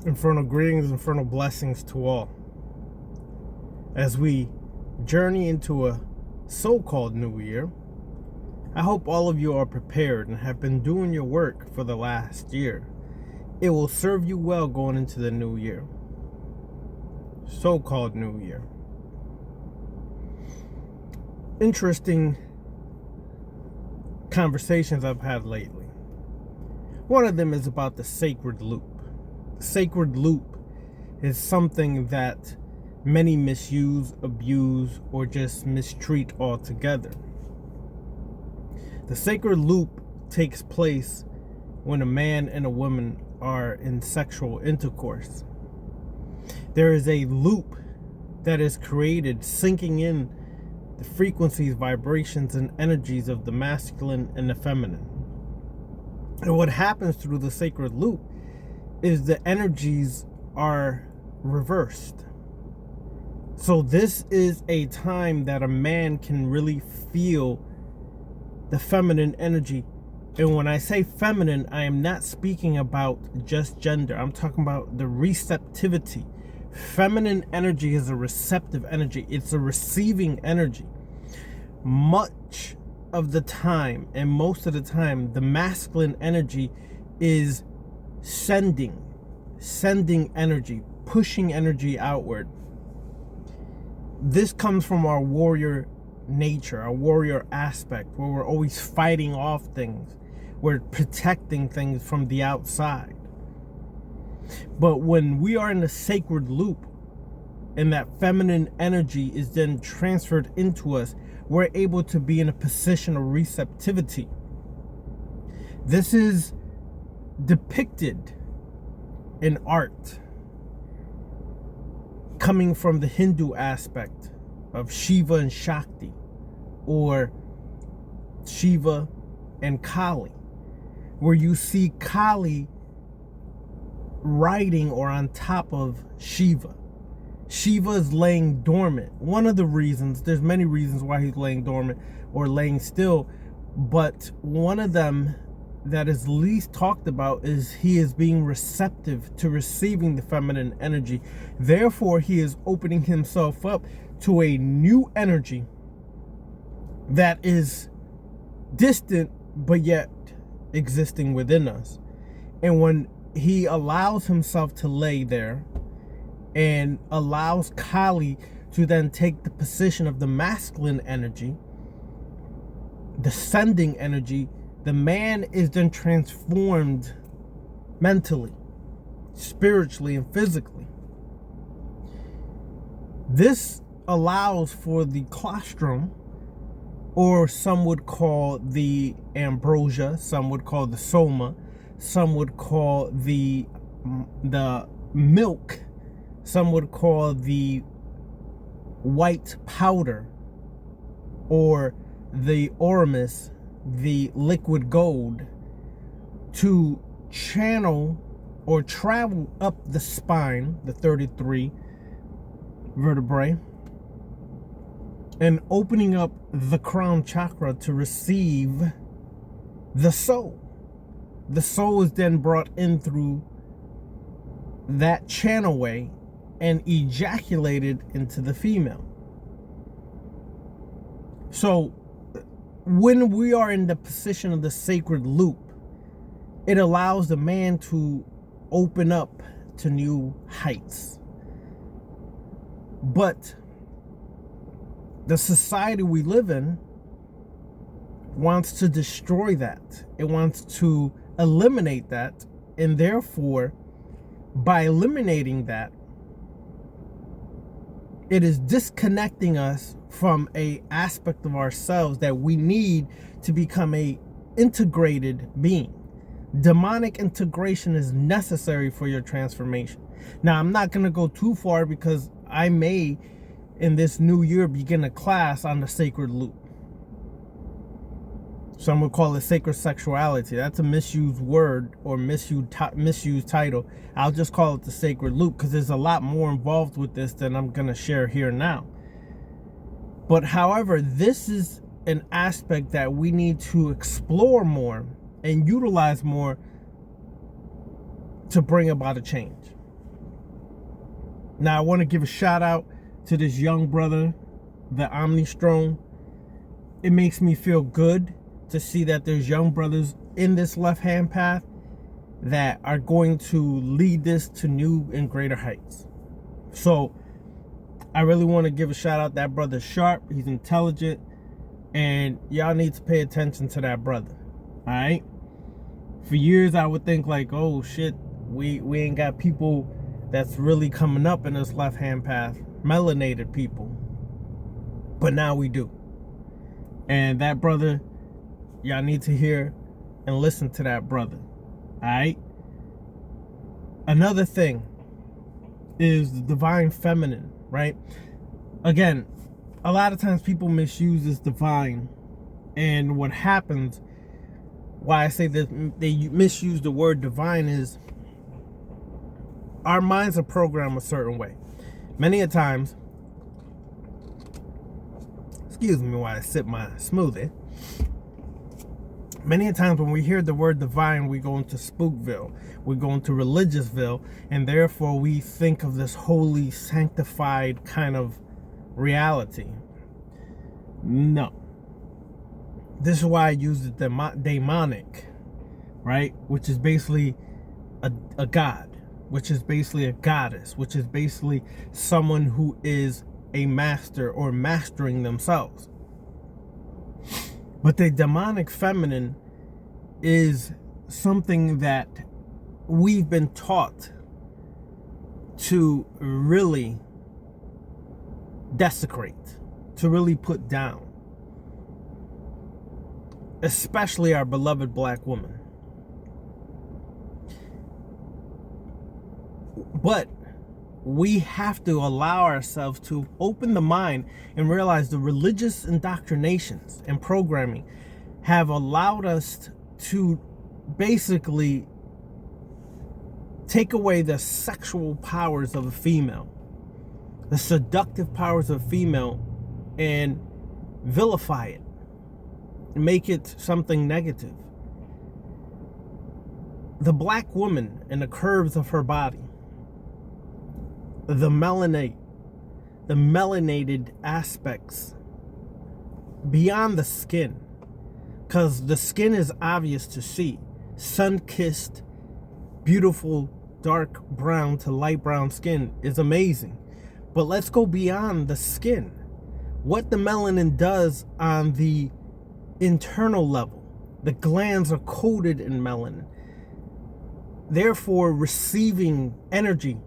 Infernal greetings, infernal blessings to all. As we journey into a so-called new year, I hope all of you are prepared and have been doing your work for the last year. It will serve you well going into the new year. So-called new year. Interesting conversations I've had lately. One of them is about the sacred loop. The sacred loop is something that many misuse, abuse, or just mistreat altogether. The sacred loop takes place when a man and a woman are in sexual intercourse. There is a loop that is created, sinking in the frequencies, vibrations, and energies of the masculine and the feminine. And what happens through the sacred loop is the energies are reversed. So this is a time that a man can really feel the feminine energy. And when I say feminine, I am not speaking about just gender. I'm talking about the receptivity. Feminine energy is a receptive energy. It's a receiving energy. Much of the time, and most of the time, the masculine energy is sending energy, pushing energy outward. This comes from our warrior nature, our warrior aspect, where we're always fighting off things. We're protecting things from the outside. But when we are in the sacred loop and that feminine energy is then transferred into us, we're able to be in a position of receptivity. This is depicted in art, coming from the Hindu aspect of Shiva and Shakti, or Shiva and Kali, where you see Kali riding or on top of Shiva. Shiva is laying dormant. One of the reasons, there's many reasons why he's laying dormant or laying still, but one of them that is least talked about is he is being receptive to receiving the feminine energy. Therefore, he is opening himself up to a new energy that is distant but yet existing within us. And when he allows himself to lay there and allows Kali to then take the position of the masculine energy, the sending energy, the man is then transformed mentally, spiritually, and physically. This allows for the colostrum, or some would call the ambrosia, some would call the soma, some would call the milk, some would call the white powder, or the oramus, the liquid gold, to channel or travel up the spine, the 33 vertebrae, and opening up the crown chakra to receive the soul. The soul is then brought in through that channelway and ejaculated into the female. So when we are in the position of the sacred loop, it allows the man to open up to new heights. But the society we live in wants to destroy that. It wants to eliminate that. And therefore, by eliminating that, it is disconnecting us from a aspect of ourselves that we need to become a integrated being. Demonic integration is necessary for your transformation. Now, I'm not going to go too far because I may, in this new year, begin a class on the sacred loop. Some would call it sacred sexuality. That's a misused word or misused title. I'll just call it the sacred loop because there's a lot more involved with this than I'm going to share here now. But however, this is an aspect that we need to explore more and utilize more to bring about a change. Now, I want to give a shout out to this young brother, the Omnistrome. It makes me feel good to see that there's young brothers in this left-hand path that are going to lead this to new and greater heights. So I really want to give a shout out. That brother's sharp, he's intelligent, and y'all need to pay attention to that brother. All right? For years I would think like, oh shit, we ain't got people that's really coming up in this left-hand path, melanated people. But now we do. And that brother, y'all need to hear and listen to that brother. Alright? Another thing is the divine feminine, right? Again, a lot of times people misuse this divine. And what happens, why I say that they misuse the word divine, is our minds are programmed a certain way. Many a times, excuse me while I sip my smoothie. Many a times when we hear the word divine, we go into Spookville, we go into Religiousville, and therefore we think of this holy, sanctified kind of reality. No. This is why I use the demonic, right? Which is basically a god, which is basically a goddess, which is basically someone who is a master or mastering themselves. But the demonic feminine is something that we've been taught to really desecrate, to really put down. Especially our beloved black woman. But we have to allow ourselves to open the mind and realize the religious indoctrinations and programming have allowed us to basically take away the sexual powers of a female, the seductive powers of a female, and vilify it, make it something negative. The black woman and the curves of her body, the melanated aspects beyond the skin, because the skin is obvious to see. Sun-kissed, beautiful, dark brown to light brown skin is amazing. But let's go beyond the skin. What the melanin does on the internal level. The glands are coated in melanin, therefore receiving energy,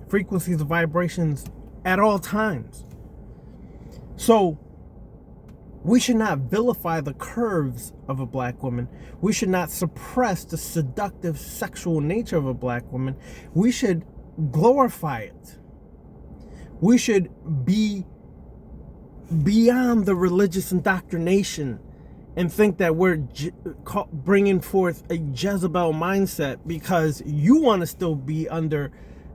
frequencies of vibrations at all times. So we should not vilify the curves of a black woman. We should not suppress the seductive sexual nature of a black woman. We should glorify it. We should be beyond the religious indoctrination and think that we're bringing forth a Jezebel mindset because you want to still be under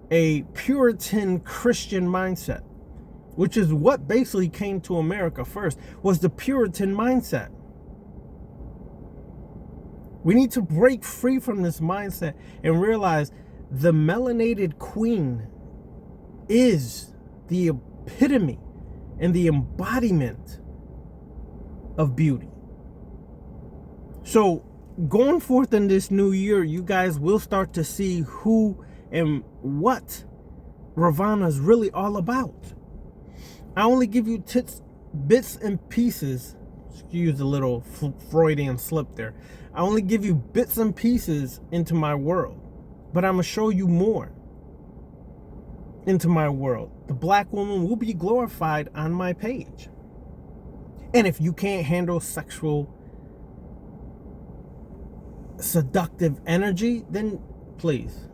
a Puritan Christian mindset, which is what basically came to America first, was the Puritan mindset. We need to break free from this mindset and realize the melanated queen is the epitome and the embodiment of beauty. So going forth in this new year, you guys will start to see who and what Ravana is really all about. I only give you bits and pieces. Excuse a little Freudian slip there. I only give you bits and pieces into my world, but I'm going to show you more into my world. The black woman will be glorified on my page. And if you can't handle sexual seductive energy, then please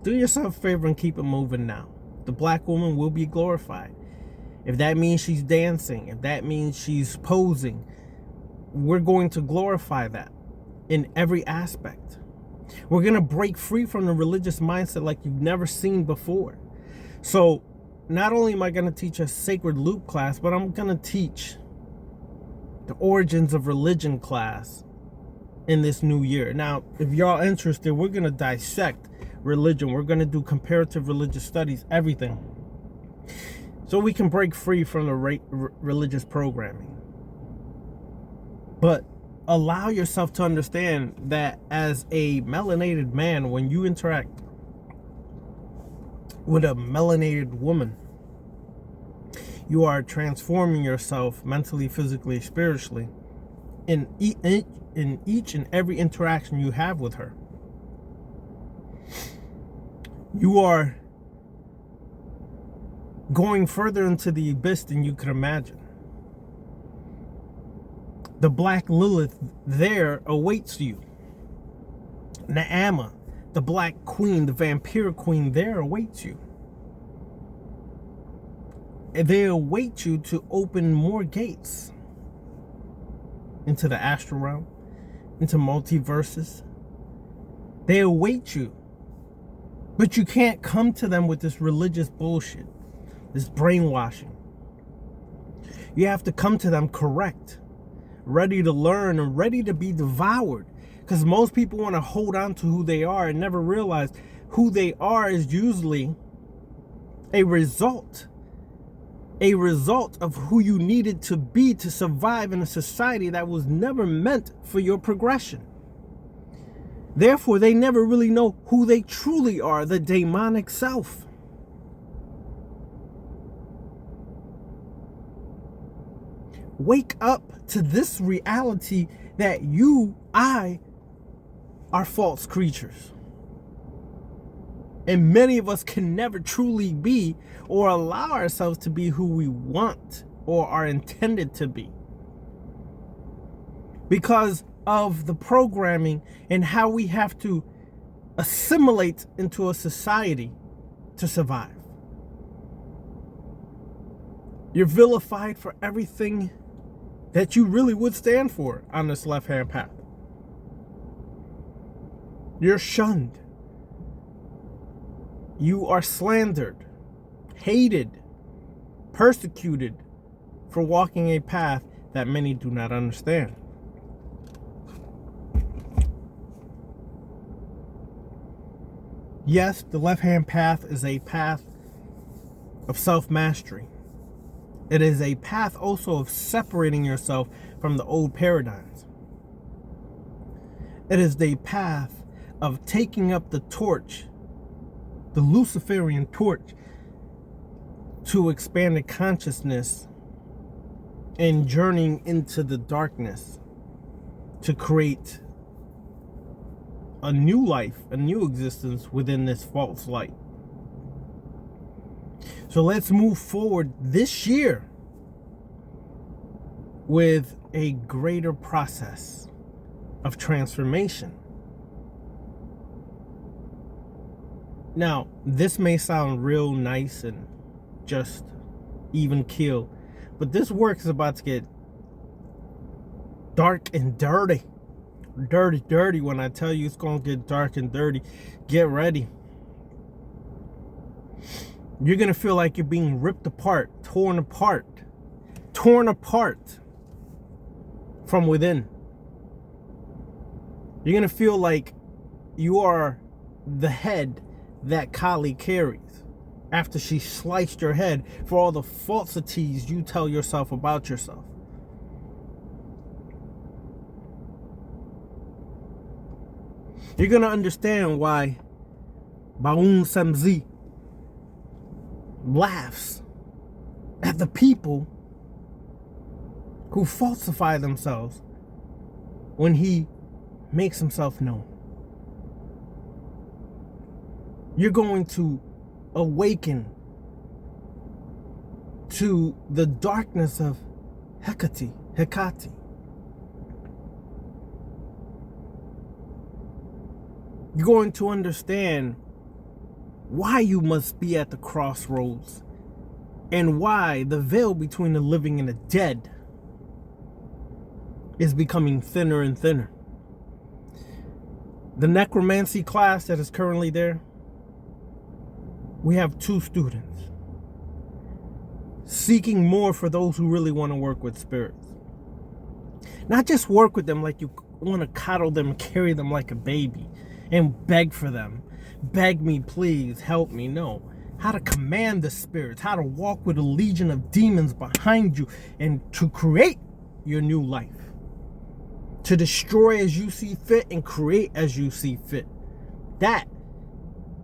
do yourself a favor and keep it moving now. The black woman will be glorified. If that means she's dancing, if that means she's posing, we're going to glorify that in every aspect. We're going to break free from the religious mindset like you've never seen before. So not only am I going to teach a sacred loop class, but I'm going to teach the origins of religion class in this new year. Now, if y'all interested, we're going to dissect religion. We're going to do comparative religious studies, everything. so we can break free from the religious programming. But allow yourself to understand that as a melanated man, when you interact with a melanated woman, you are transforming yourself mentally, physically, spiritually in each and every interaction you have with her. You are going further into the abyss than you could imagine. The Black Lilith there awaits you. Naama, the Black Queen, the Vampire Queen, there awaits you. And they await you to open more gates into the astral realm, into multiverses. They await you. But you can't come to them with this religious bullshit, this brainwashing. You have to come to them correct, ready to learn and ready to be devoured. Because most people want to hold on to who they are and never realize who they are is usually a result of who you needed to be to survive in a society that was never meant for your progression. Therefore, they never really know who they truly are, the demonic self. Wake up to this reality that I, are false creatures. And many of us can never truly be or allow ourselves to be who we want or are intended to be, because of the programming and how we have to assimilate into a society to survive. You're vilified for everything that you really would stand for on this left-hand path. You're shunned. You are slandered, hated, persecuted for walking a path that many do not understand. Yes, the left-hand path is a path of self-mastery. It is a path also of separating yourself from the old paradigms. It is the path of taking up the torch, the Luciferian torch, to expanded consciousness and journeying into the darkness to create a new life, a new existence within this false light. So let's move forward this year with a greater process of transformation. Now, this may sound real nice and just even keel, but this work is about to get dark and dirty. Dirty. When I tell you it's going to get dark and dirty, get ready. You're going to feel like you're being ripped apart, torn apart from within. You're going to feel like you are the head that Kali carries after she sliced your head for all the falsities you tell yourself about yourself. You're going to understand why Baun Samzi laughs at the people who falsify themselves when he makes himself known. You're going to awaken to the darkness of Hecate. You're going to understand why you must be at the crossroads and why the veil between the living and the dead is becoming thinner and thinner. The necromancy class that is currently there, we have 2 students seeking more for those who really want to work with spirits. Not just work with them like you want to coddle them and carry them like a baby and beg for them. Beg me, please, help me. No. how to command the spirits, how to walk with a legion of demons behind you, and to create your new life. To destroy as you see fit and create as you see fit. That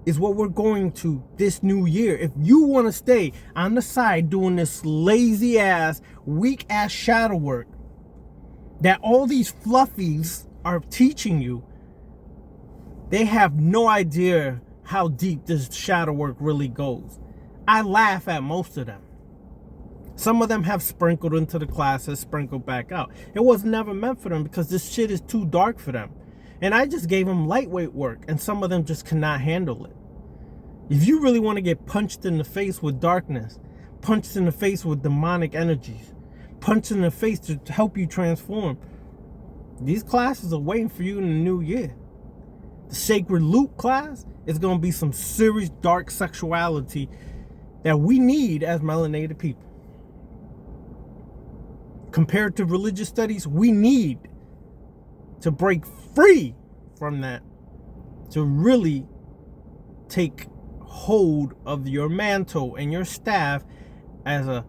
is what we're going to this new year. If you want to stay on the side doing this lazy ass, weak ass shadow work that all these fluffies are teaching you, they have no idea how deep this shadow work really goes. I laugh at most of them. Some of them have sprinkled into the classes, sprinkled back out. It was never meant for them because this shit is too dark for them. And I just gave them lightweight work, and some of them just cannot handle it. If you really want to get punched in the face with darkness, punched in the face with demonic energies, punched in the face to help you transform, these classes are waiting for you in the new year. The Sacred Loop class is going to be some serious dark sexuality that we need as melanated people. Compared to religious studies, we need to break free from that to really take hold of your mantle and your staff as a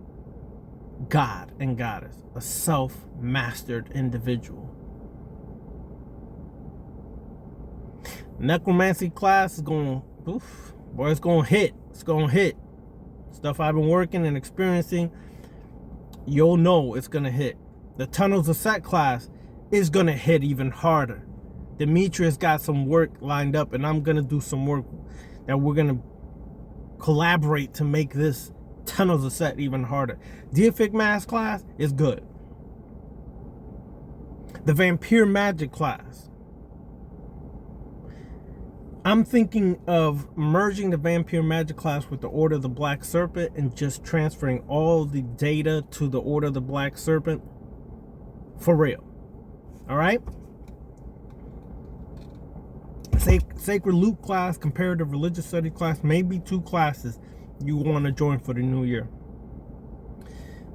god and goddess, a self-mastered individual. Necromancy class is going, it's going to hit. It's going to hit. Stuff I've been working and experiencing, you'll know it's going to hit. The Tunnels of Set class is going to hit even harder. Demetrius got some work lined up, and I'm going to do some work that we're going to collaborate to make this Tunnels of Set even harder. Deific Mask class is good. The Vampire Magic class, I'm thinking of merging the Vampire Magic class with the Order of the Black Serpent and just transferring all the data to the Order of the Black Serpent for real. All right? Sacred Loop class, comparative religious study class, maybe 2 classes you want to join for the new year.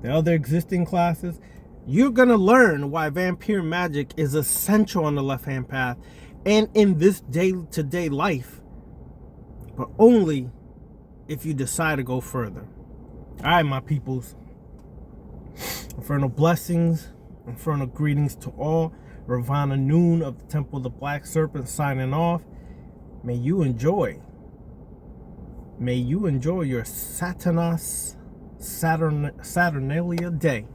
The other existing classes, you're going to learn why vampire magic is essential on the left-hand path and in this day-to-day life, but only if you decide to go further. All right, my peoples. Infernal blessings, infernal greetings to all. Ravana Noon of the Temple of the Black Serpent signing off. May you enjoy your Saturnalia day.